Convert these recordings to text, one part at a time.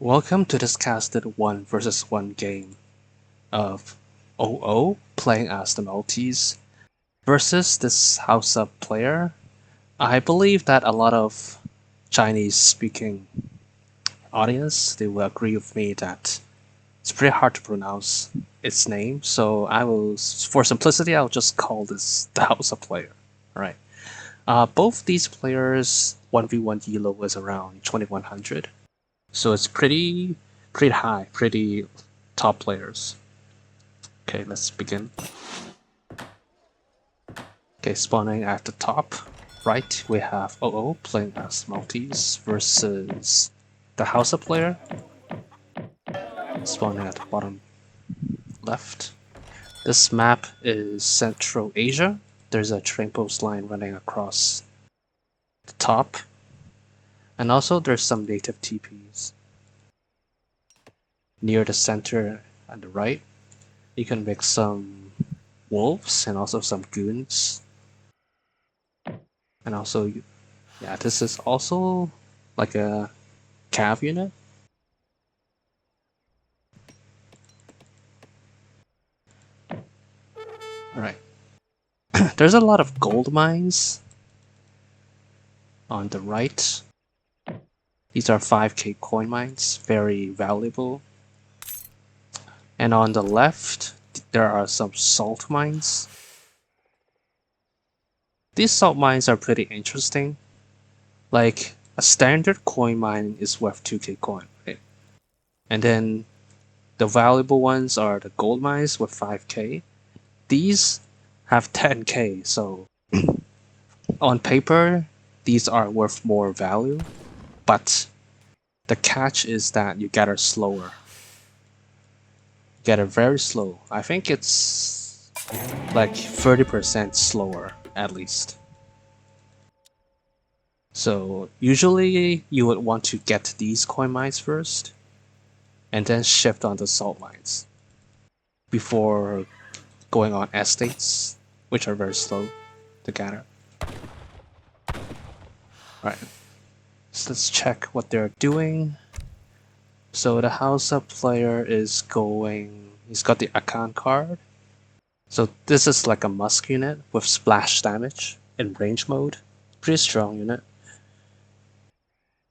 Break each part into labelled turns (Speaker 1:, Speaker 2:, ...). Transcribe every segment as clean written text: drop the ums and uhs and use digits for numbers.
Speaker 1: Welcome to this casted 1 versus 1 game of OO playing as the Maltese versus this Hausa player. I believe that a lot of Chinese speaking audience they will agree with me that it's pretty hard to pronounce its name, so for simplicity, I'll just call this the Hausa player. Alright. Both these players 1v1 elo is around 2100. So it's pretty high, pretty top players. Okay, let's begin. Okay, spawning at the top right, we have OO playing as Maltese versus the Hausa player. Spawning at the bottom left. This map is Central Asia. There's a train post line running across the top. And also there's some native TPs. Near the center on the right, you can make some wolves and also some goons. And also, yeah, this is also like a cav unit. Alright. There's a lot of gold mines on the right. These are 5k coin mines, very valuable. And on the left, there are some salt mines. These salt mines are pretty interesting. Like, a standard coin mine is worth 2k coin, right? And then the valuable ones are the gold mines with 5k. These have 10k, so on paper, these are worth more value. But the catch is that you get her slower. Get her very slow. I think it's like 30% slower at least. So usually you would want to get these coin mines first and then shift on the salt mines before going on estates, which are very slow to gather. Alright, so let's check what they're doing. So the Hausa player is going, he's got the Akan card. So this is like a Musk unit with splash damage in range mode. Pretty strong unit.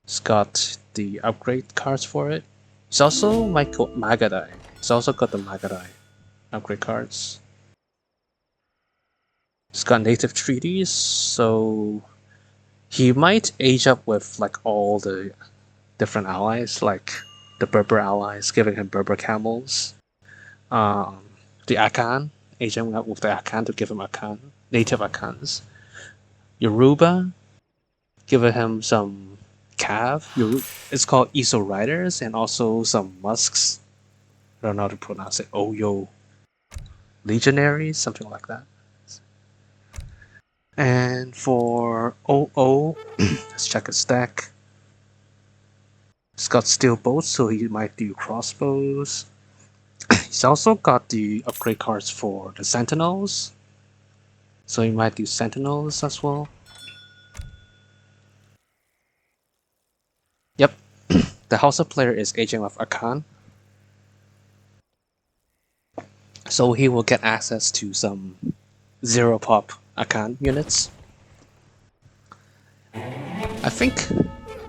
Speaker 1: He's got the upgrade cards for it. He's also Magadai. He's also got the Magadai upgrade cards. He's got native treaties, so he might age up with like all the different allies, like the Berber allies, giving him Berber camels. The Akan, aging up with the Akan to give him Akan, native Akans. Yoruba, giving him some Cav. It's called Iso Riders, and also some Musks. I don't know how to pronounce it. Oyo Legionaries, something like that. And for OO, let's check his deck. He's got steel bolts, so he might do crossbows. He's also got the upgrade cards for the sentinels, so he might do sentinels as well. Yep, the Hausa player is aging with Akan, so he will get access to some zero pop Akan units. I think,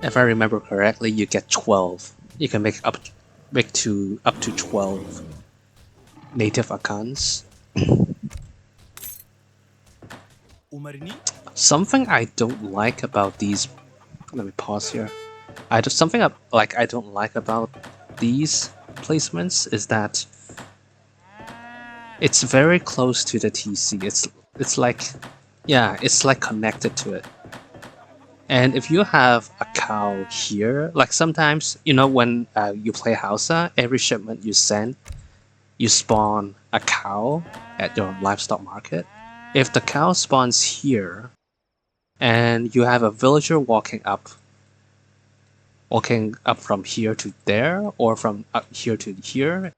Speaker 1: if I remember correctly, you get 12. You can make up to 12 native Akans. Something I don't like about these. Let me pause here. Something I don't like about these placements is that it's very close to the TC. It's like, yeah, it's like connected to it. And if you have a cow here, like sometimes, you know, when you play Hausa, every shipment you send, you spawn a cow at your livestock market. If the cow spawns here, and you have a villager walking up from here to there, or from up here to here,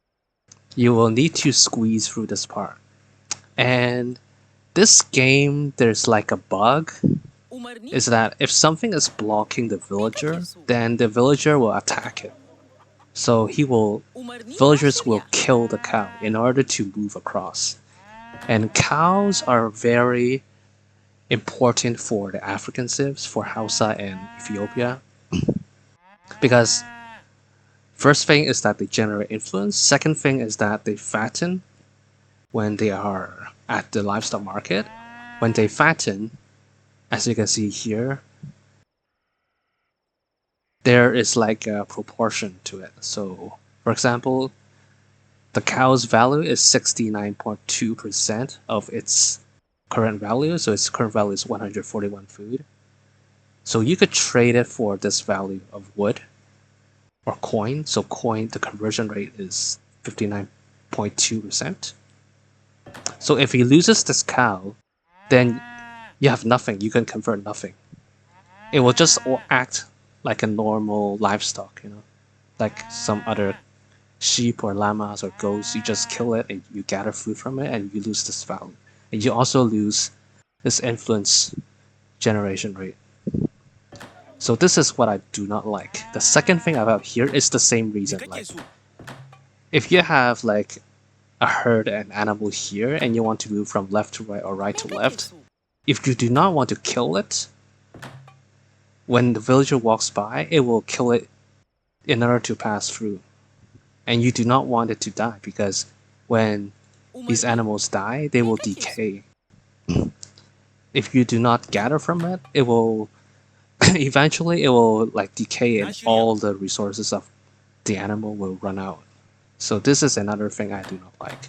Speaker 1: you will need to squeeze through this part. And this game, there's like a bug, is that if something is blocking the villager, then the villager will attack it. So villagers will kill the cow in order to move across. And cows are very important for the African civs, for Hausa and Ethiopia, because first thing is that they generate influence. Second thing is that they fatten when they are at the livestock market. When they fatten, as you can see here, there is like a proportion to it. So, for example, the cow's value is 69.2% of its current value. So its current value is 141 food. So you could trade it for this value of wood or coin. So coin, the conversion rate is 59.2%. So if he loses this cow, then you have nothing. You can convert nothing. It will just act like a normal livestock, like some other sheep or llamas or goats. You just kill it and you gather food from it and you lose this value. And you also lose this influence generation rate. So this is what I do not like. The second thing about here is the same reason. Like, if you have like a herd and animal here and you want to move from left to right or right to left, if you do not want to kill it, when the villager walks by, it will kill it in order to pass through. And you do not want it to die, because when these animals die, they will decay. If you do not gather from it, it will eventually it will like decay and all the resources of the animal will run out. So this is another thing I do not like.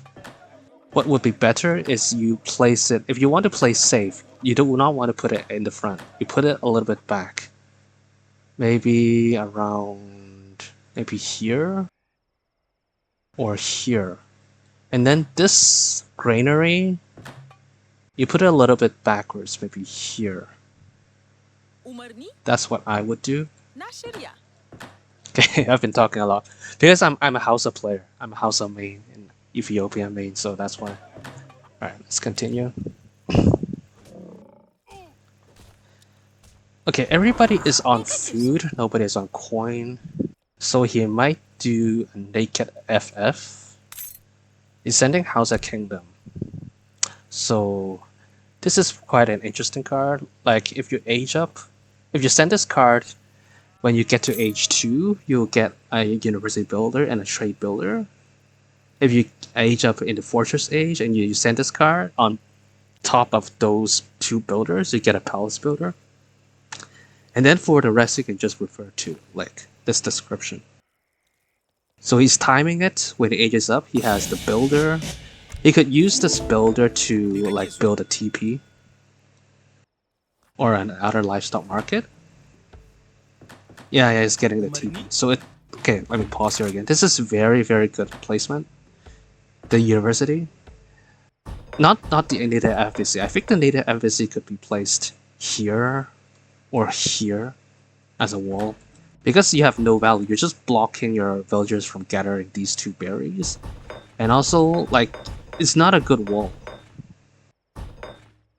Speaker 1: What would be better is you place it, if you want to play safe, you do not want to put it in the front. You put it a little bit back. Maybe around, maybe here or here. And then this granary, you put it a little bit backwards, maybe here. That's what I would do. Okay, I've been talking a lot. Because I'm a Hausa player. I'm a Hausa main and Ethiopian main, so that's why. Alright, let's continue. Okay, everybody is on food, nobody is on coin. So he might do a naked FF. He's sending Hausa Kingdom. So this is quite an interesting card. Like, if you age up, if you send this card, when you get to age 2, you'll get a university builder and a trade builder. If you age up in the fortress age and you send this card, on top of those 2 builders, you get a palace builder. And then for the rest, you can just refer to like this description. So he's timing it when he ages up. He has the builder. He could use this builder to like build a TP or an outer livestock market. Yeah, he's getting the TP. So okay, let me pause here again. This is very, very good placement. The university, not the native embassy. I think the native embassy could be placed here or here as a wall, because you have no value. You're just blocking your villagers from gathering these 2 berries, and also like it's not a good wall.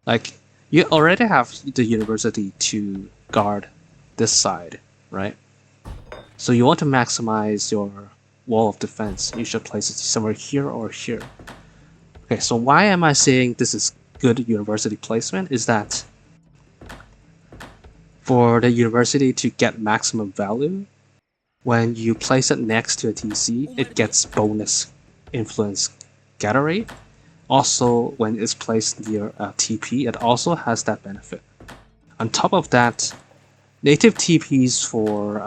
Speaker 1: Like, you already have the university to guard this side, right? So you want to maximize your wall of defense. You should place it somewhere here or here. Okay, so why am I saying this is good university placement is that for the university to get maximum value, when you place it next to a TC, it gets bonus influence gather rate. Also, when it's placed near a TP, it also has that benefit. On top of that, native TPs for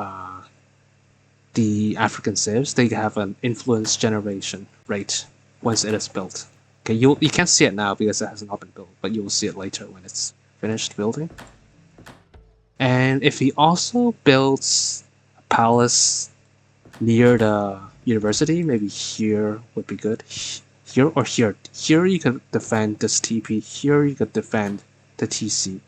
Speaker 1: the African civs, they have an influence generation rate once it is built. Okay, you can't see it now because it has not been built, but you will see it later when it's finished building. And if he also builds a palace near the university, maybe here would be good. Here or here. Here you can defend this TP. Here you can defend the TC.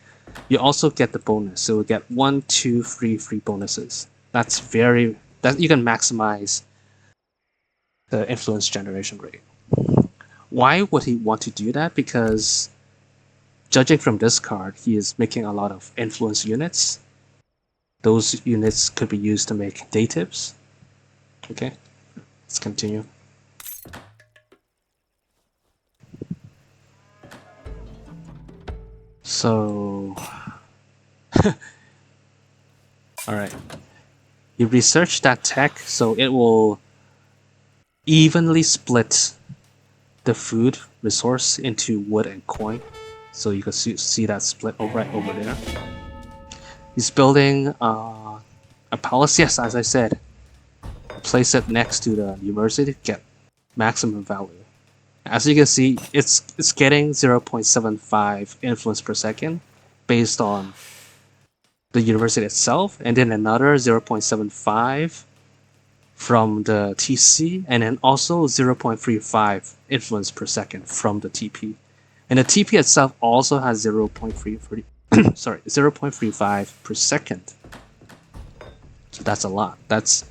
Speaker 1: You also get the bonus. So you get 1, 2, 3 free bonuses. That's that you can maximize the influence generation rate. Why would he want to do that? Because judging from this card, he is making a lot of influence units. Those units could be used to make natives. Okay, let's continue. So, alright. You research that tech so it will evenly split the food resource into wood and coin. So you can see that split right over there. He's building a palace. Yes, as I said, place it next to the university to get maximum value. As you can see, it's getting 0.75 influence per second based on the university itself, and then another 0.75 from the TC, and then also 0.35 influence per second from the TP. And the TP itself also has 0.35 per second. So that's a lot. That's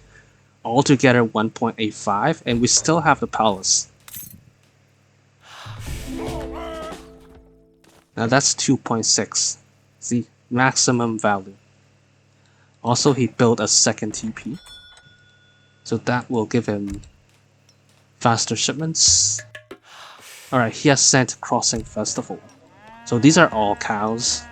Speaker 1: altogether 1.85, and we still have the palace. Now that's 2.6. See, maximum value. Also, he built a second TP. So that will give him faster shipments. Alright, he has sent Crossing Festival. So these are all cows.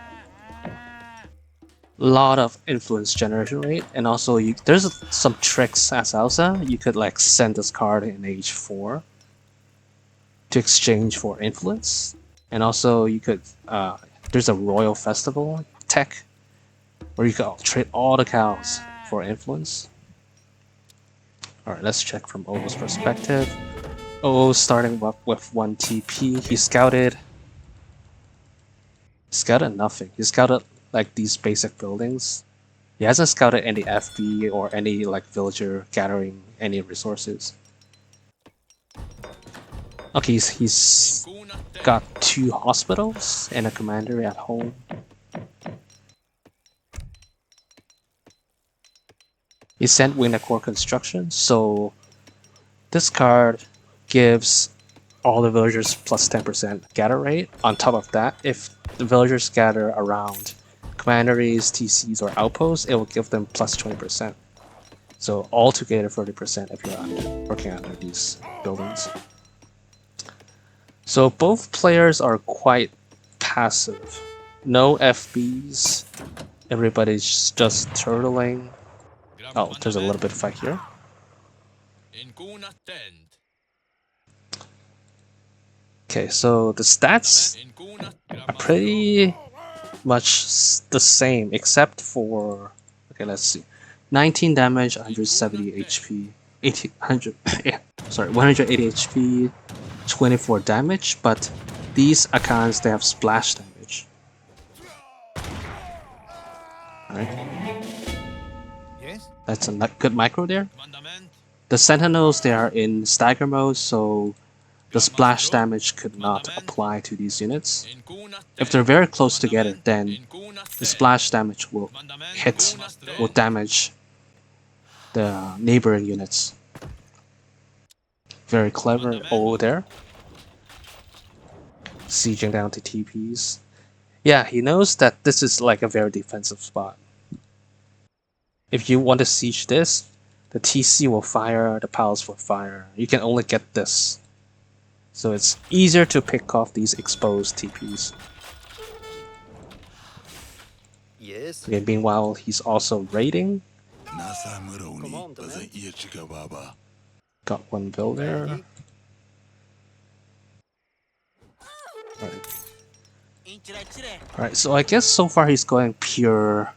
Speaker 1: Lot of influence generation rate, and also there's some tricks as Hausa. You could like send this card in age 4 to exchange for influence, and also you could there's a royal festival tech where you could trade all the cows for influence. Alright, let's check from O's perspective. O starting up with 1 TP. He scouted nothing. He scouted like these basic buildings. He hasn't scouted any FB or any like villager gathering any resources. Okay, he's got 2 hospitals and a commandery at home. He sent Winacor Construction, so this card gives all the villagers plus 10% gather rate. On top of that, if the villagers gather around commanderies, TCs, or outposts, it will give them plus 20%. So altogether 30% if you're working under these buildings. So both players are quite passive. No FBs. Everybody's just turtling. Oh, there's a little bit of fight here. Okay, so the stats are pretty much the same, except for, okay, let's see, 19 damage, 170 HP, 180 HP, 24 damage, but these accounts, they have splash damage. Alright. Yes? That's a good micro there. The sentinels, they are in stagger mode, so the splash damage could not apply to these units. If they're very close together, then the splash damage will damage the neighboring units. Very clever O there. Sieging down to TPs. Yeah, he knows that this is like a very defensive spot. If you want to siege this, the TC will fire, the palace will fire. You can only get this. So it's easier to pick off these exposed TPs. Yes. Okay, meanwhile, he's also raiding. Got 1 builder. Alright, so I guess so far he's going pure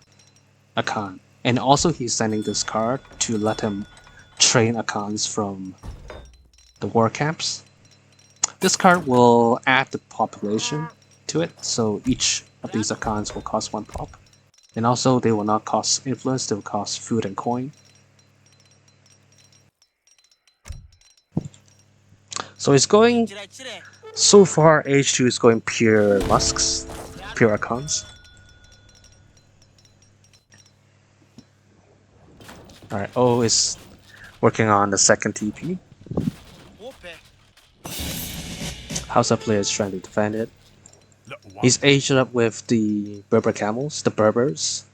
Speaker 1: Akan. And also he's sending this card to let him train Akans from the war camps. This card will add the population to it, so each of these Akans will cost 1 pop. And also they will not cost influence, they will cost food and coin. So he's going, so far H2 is going pure musks, pure Akans. Alright, O is working on the second TP. Hausa player is trying to defend it. He's aged up with the Berber camels, the Berbers.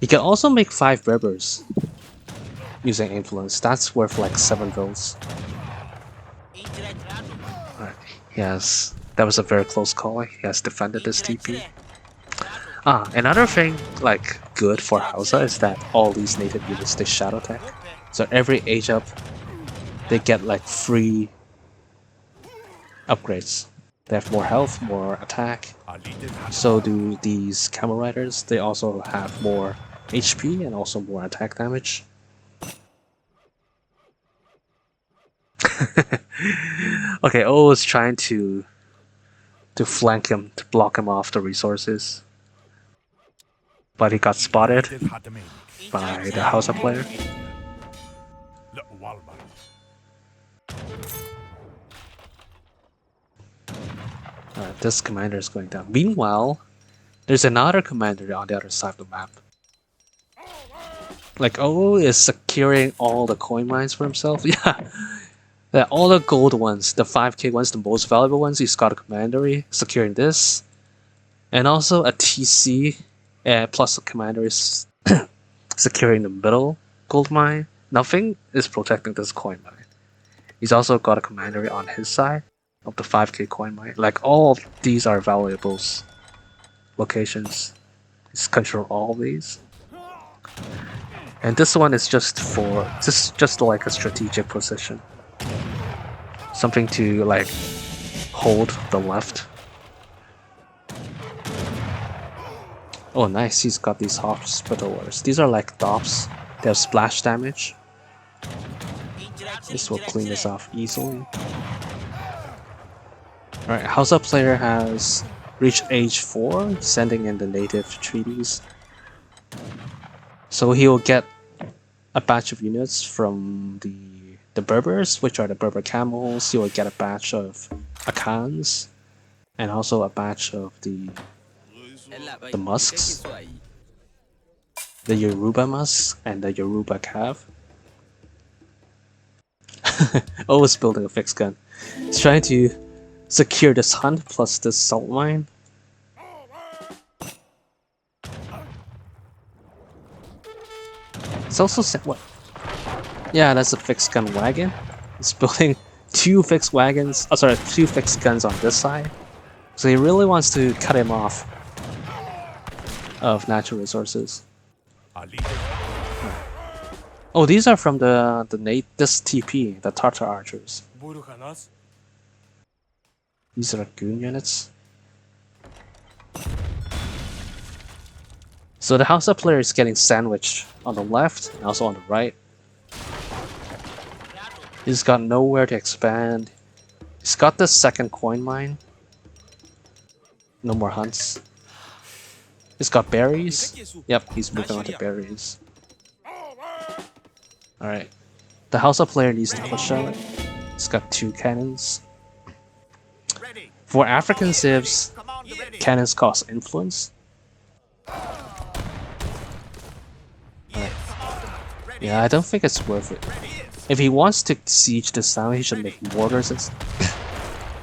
Speaker 1: He can also make 5 Berbers. using influence. That's worth like 7 goals. Alright, yes, that was a very close call. He has defended this TP. Another thing like good for Hausa is that all these native units they shadow tech. So every age up, they get like free upgrades. They have more health, more attack. So do these camel riders. They also have more HP and also more attack damage. Okay, O is trying to flank him, to block him off the resources. But he got spotted by the Hausa player. This commander is going down. Meanwhile, there's another commander on the other side of the map. Like, O is securing all the coin mines for himself. Yeah, all the gold ones, the 5k ones, the most valuable ones, he's got a commandery securing this. And also a TC, plus a commander is securing the middle gold mine. Nothing is protecting this coin mine. He's also got a commandery on his side of the 5k coin mine. Like, all of these are valuables locations. He's control all of these. And this one is just like a strategic position. Something to like hold the left. Oh nice, he's got these hospitals. These are like DOPs. They have splash damage. This will clean this off easily. Alright, Hausa player has reached age 4, sending in the native treaties. So he will get a batch of units from the Berbers, which are the Berber camels. He will get a batch of Akans, and also a batch of the musks, the Yoruba musk and the Yoruba cav. Always building a fixed gun. He's trying to secure this hunt plus this salt mine. It's also what? Yeah, that's a fixed gun wagon. He's building 2 fixed wagons. Oh, sorry, 2 fixed guns on this side. So he really wants to cut him off of natural resources. Oh, these are from this TP, the Tartar archers. These are goon units. So the Hausa player is getting sandwiched on the left and also on the right. He's got nowhere to expand. He's got this second coin mine. No more hunts. He's got berries. Yep, he's moving on to berries. Alright. The Hausa player needs to push out. He's got 2 cannons. For African civs, cannons cost influence. Right. Yeah, I don't think it's worth it. If he wants to siege this town, he should make mortars.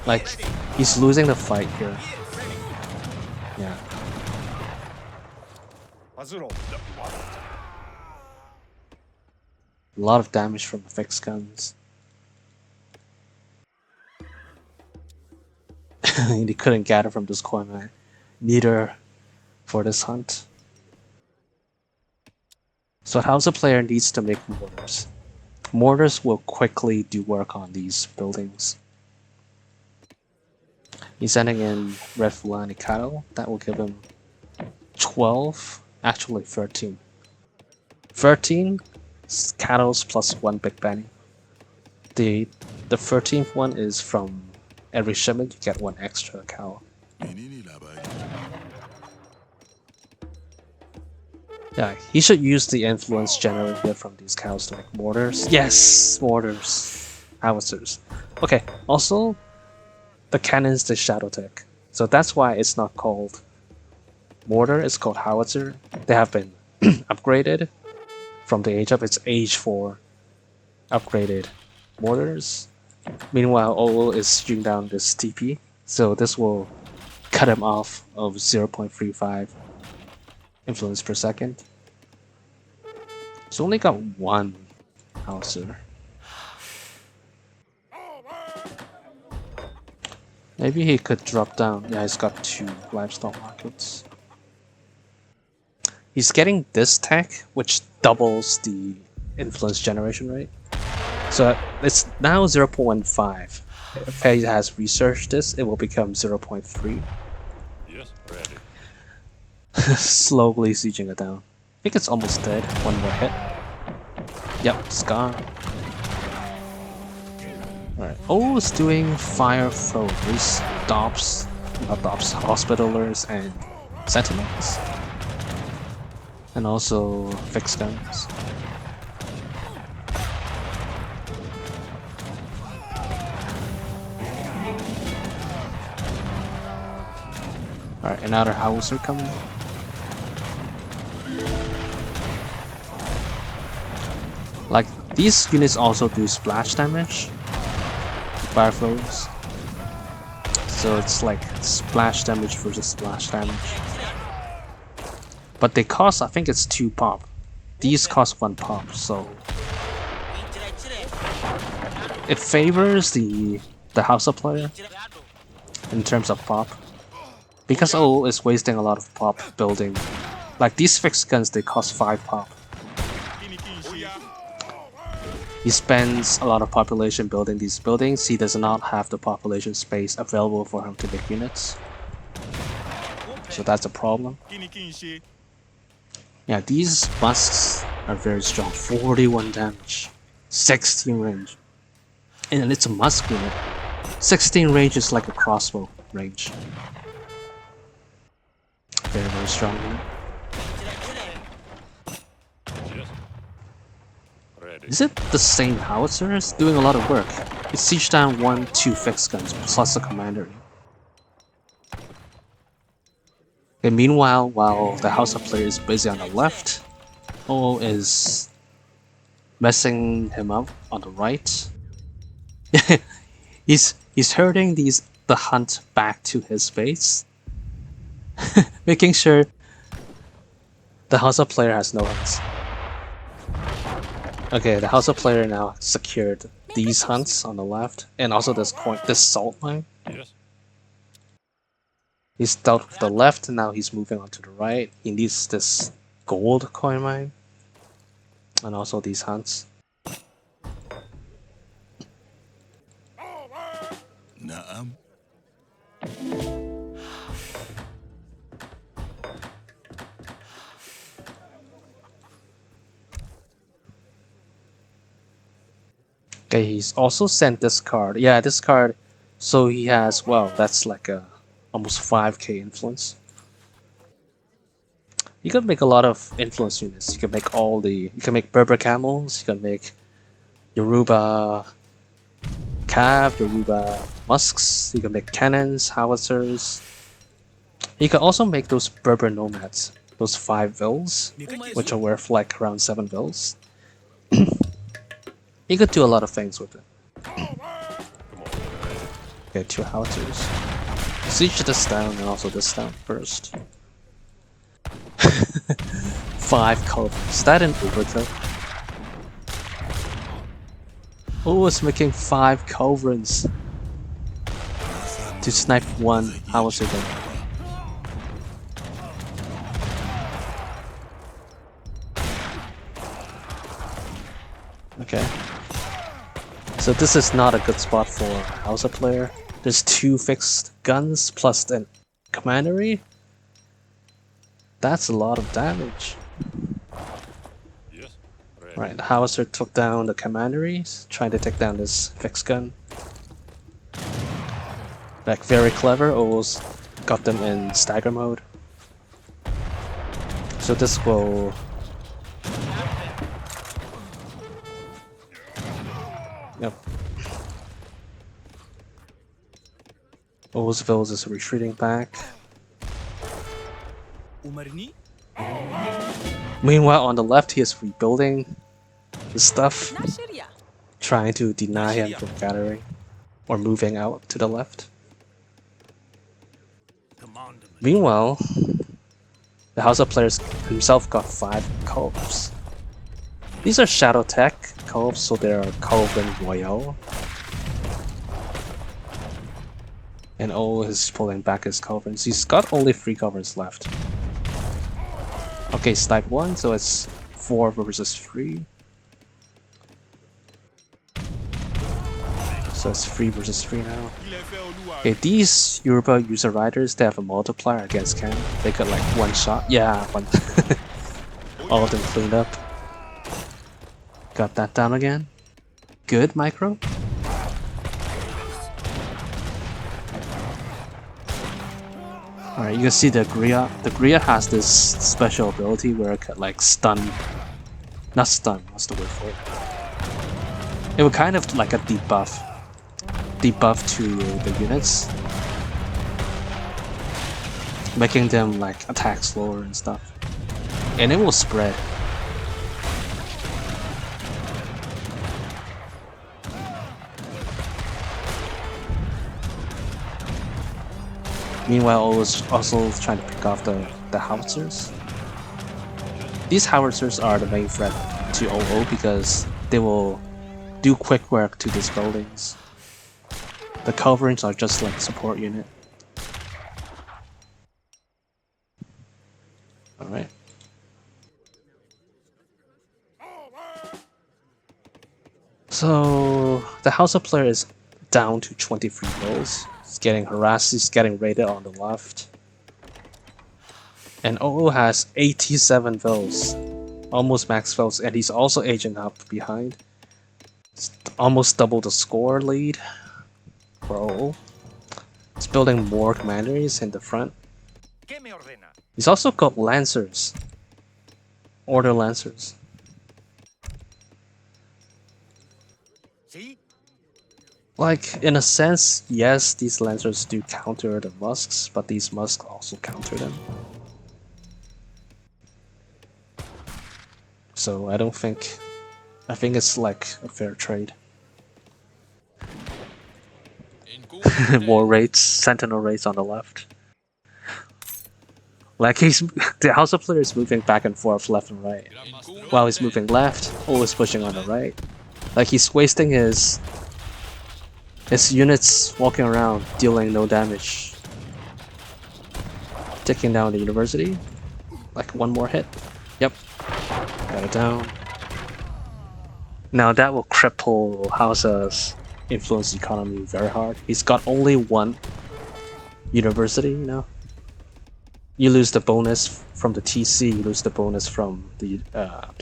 Speaker 1: Like, he's losing the fight here. Yeah. A lot of damage from fixed guns. He couldn't gather from this coin mine. Neither for this hunt. So Hausa player needs to make mortars. Mortars will quickly do work on these buildings. He's sending in Red Fulani cattle. That will give him 12, actually 13. 13 cattle plus 1 big Benny. The 13th one is from every shipment you get 1 extra cow. Yeah, he should use the influence generated from these cows to make mortars. Yes, mortars, howitzers. Okay, also the cannons the shadow tech, so that's why it's not called mortar. It's called howitzer. They have been upgraded from the age up. It's age 4 upgraded mortars. Meanwhile, Ol is shooting down this TP, so this will cut him off of 0.35 influence per second. It's only got 1 Hauser. Maybe he could drop down. Yeah, he's got 2 livestock markets. He's getting this tech, which doubles the influence generation rate. So it's now 0.15. If he has researched this, it will become 0.3.
Speaker 2: Yes, ready.
Speaker 1: Slowly sieging it down. I think it's almost dead. 1 more hit. Yep, it's gone. Alright. Oh, it's doing fire foes, Dops, not Dops, Hospitalers, and Sentinels. And also fixed guns. Alright, another Hauser coming. Like, these units also do splash damage. Fire flows. So it's like splash damage versus splash damage. But they cost, I think it's 2 pop. These cost 1 pop, so it favors the Hausa player in terms of pop. Because O is wasting a lot of pop building. Like these fixed guns, they cost 5 pop. He spends a lot of population building these buildings. He does not have the population space available for him to make units. So that's a problem. Yeah, these musks are very strong. 41 damage, 16 range. And it's a musk unit. 16 range is like a crossbow range. Very, very strong unit. Is it the same howitzers? Doing a lot of work. It siege down 1, 2 fixed guns plus a commander. And meanwhile, while the Hausa player is busy on the left, O is messing him up on the right. he's herding the hunt back to his base, making sure the Hausa player has no hunts. Okay, the Hausa player now secured these hunts on the left, and also this salt mine.
Speaker 2: Yes.
Speaker 1: He's dealt with the left, and now he's moving on to the right. He needs this gold coin mine, and also these hunts.
Speaker 3: Naam.
Speaker 1: Okay, he's also sent this card. Yeah, this card. So he has, well, that's like a almost 5k influence. You can make a lot of influence units. You can make you can make Berber camels. You can make Yoruba cav, Yoruba musks. You can make cannons, howitzers. You can also make those Berber nomads, those 5 vils, which are worth like around 7 vils. You could do a lot of things with it. Okay, 2 howitzers. Siege this down and also this down first. 5 culverts. Is that an overkill? Oh, it's making 5 culverts to snipe 1 howitzer down. Okay. So this is not a good spot for a Hausa player. There's 2 fixed guns plus a commandery. That's a lot of damage.
Speaker 2: Yes.
Speaker 1: Right, the howitzer took down the commanderies, trying to take down this fixed gun. Like very clever, almost got them in stagger mode. So this will Yep. Owlsville is retreating back. Meanwhile, on the left, he is rebuilding his stuff, trying to deny him from gathering or moving out to the left. Meanwhile, the Hausa players himself got 5 culvers. These are Shadow Tech Cove, so they're Cauldron Royal. And O is pulling back his Cauldrons. He's got only 3 Cauldrons left. Okay, snipe 1, so it's 4 versus 3. So it's 3 versus 3 now. Okay, these Yoruba user riders, they have a multiplier against Cam. They could like one shot. Yeah, one. All of them cleaned up. Got that down again. Good, Micro. Alright, you can see the Griot. The Griot has this special ability where it could like stun. Not stun, what's the word for it? It would kind of like a debuff. Debuff to the units. Making them like attack slower and stuff. And it will spread. Meanwhile, I was also trying to pick off the howitzers. These howitzers are the main threat to OO because they will do quick work to these buildings. The coverings are just like support unit. Alright. So the Hausa player is down to 23 goals. He's getting harassed, he's getting raided on the left. And OO has 87 vills. Almost max vills, and he's also aging up behind. It's almost double the score lead for OO. He's building more commanders in the front. He's also got lancers. Order lancers. Like, in a sense, yes, these lancers do counter the musks, but these musks also counter them. So I don't think... I think it's like a fair trade. More raids, sentinel raids on the left. Like the Hausa player is moving back and forth left and right. While he's moving left, always pushing on the right. Like he's wasting his units walking around, dealing no damage. Taking down the university. Like one more hit. Yep. Got it down. Now that will cripple Hausa's influence economy very hard. He's got only one university, you know. You lose the bonus from the TC, you lose the bonus from the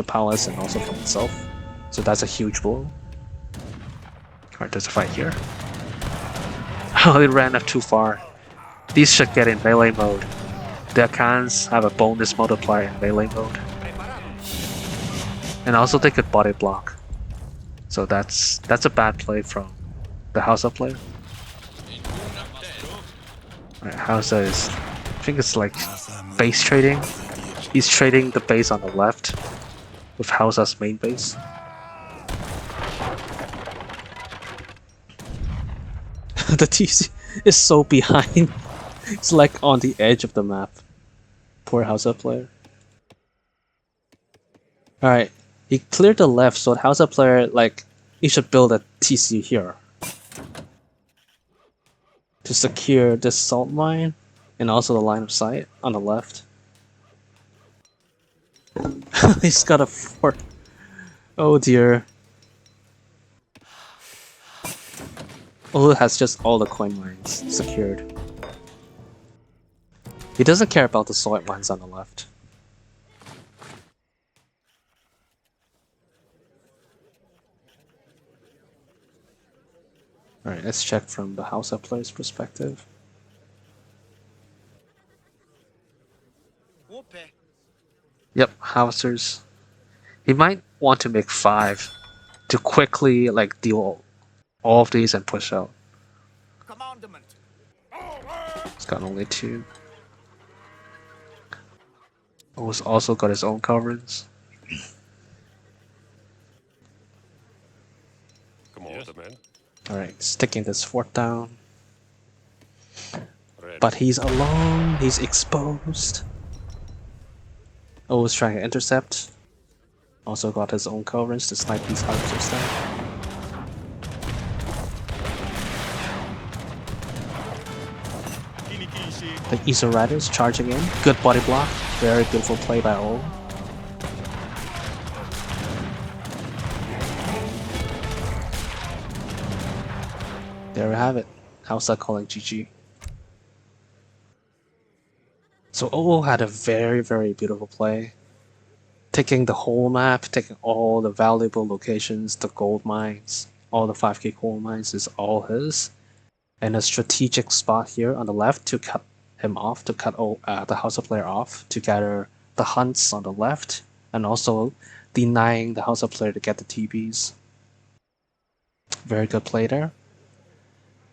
Speaker 1: palace and also from itself. So that's a huge blow. Alright, there's a fight here. Oh, it ran up too far. These should get in melee mode. The Akans have a bonus multiplier in melee mode. And also they could body block. So that's a bad play from the Hausa player. Alright, Hausa is... I think it's like base trading. He's trading the base on the left with Hausa's main base. The TC is so behind. It's like on the edge of the map. Poor Hausa player. Alright, he cleared the left, so the Hausa player, like, he should build a TC here to secure this salt mine and also the line of sight on the left. He's got a fort. Oh dear. Oh, it has just all the coin mines secured. He doesn't care about the salt mines on the left. Alright, let's check from the Hausa player's perspective. Yep, howitzers. He might want to make 5 to quickly like deal all of these and push out. He's got only 2. He's also got his own coverings.
Speaker 2: Come on, man.
Speaker 1: Alright, sticking this fort down. But he's alone, he's exposed. Always trying to intercept. Also got his own coverage to snipe these Harvesters down. The Isa Riders charging in. Good body block. Very beautiful play by all. There we have it. Hausa calling GG. So OO had a very beautiful play. Taking the whole map, taking all the valuable locations, the gold mines, all the 5k gold mines is all his. And a strategic spot here on the left to cut him off, to cut the Hausa player off, to gather the hunts on the left, and also denying the Hausa player to get the TBs. Very good play there.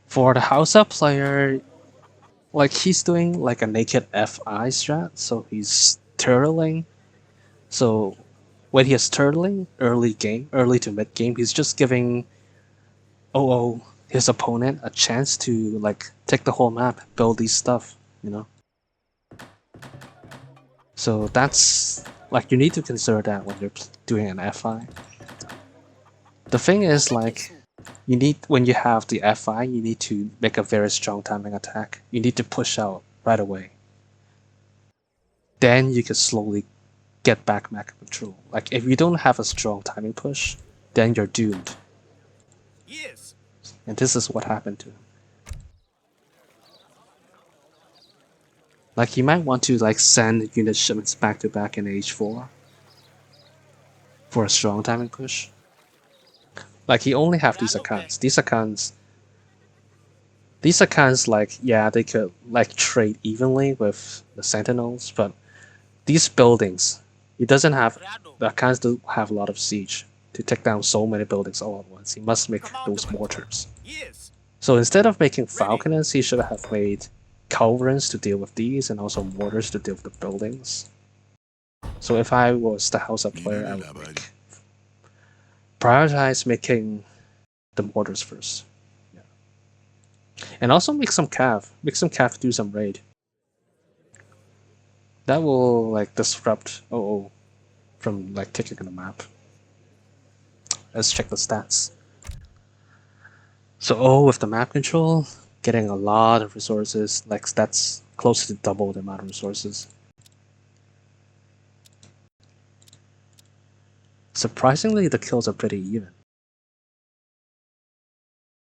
Speaker 1: For the Hausa player, like he's doing like a naked FI strat, so he's turtling. So when he is turtling early game, early to mid game, he's just giving OO his opponent a chance to like take the whole map, build these stuff, you know. So that's like you need to consider that when you're doing an FI. The thing is like you need when you have the FI, you need to make a very strong timing attack. You need to push out right away. Then you can slowly get back map control. Like if you don't have a strong timing push, then you're doomed.
Speaker 3: Yes.
Speaker 1: And this is what happened to him. Like you might want to like send unit shipments back to back in H4 for a strong timing push. Like he only have these accounts. These accounts like yeah they could like trade evenly with the sentinels, but these buildings, he doesn't have the accounts don't have a lot of siege to take down so many buildings all at once. He must make those mortars.
Speaker 3: Yes.
Speaker 1: So instead of making falconers, he should have made culverins to deal with these and also mortars to deal with the buildings. So if I was the Hausa player, I would prioritize making the mortars first. Yeah. And also make some cav. Make some cav do some raid. That will like disrupt OO from like taking the map. Let's check the stats. So OO with the map control, getting a lot of resources, like that's close to double the amount of resources. Surprisingly, the kills are pretty even.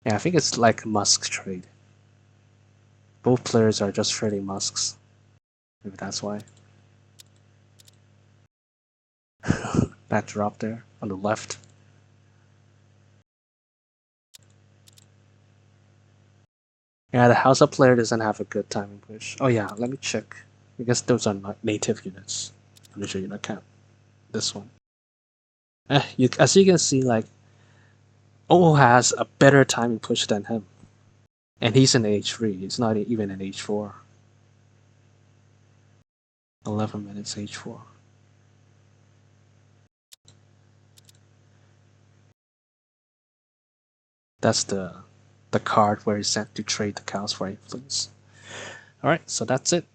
Speaker 1: Yeah, I think it's like Musk trade. Both players are just trading Musks. Maybe that's why. That drop there on the left. Yeah, the Hausa player doesn't have a good timing push. Oh yeah, let me check. I guess those are not native units. Let me show you the count. This one. As you can see, like OO has a better timing push than him. And he's in H3, he's not even in H4. 11 minutes H4. That's the card where he's sent to trade the cows for influence. Alright, so that's it.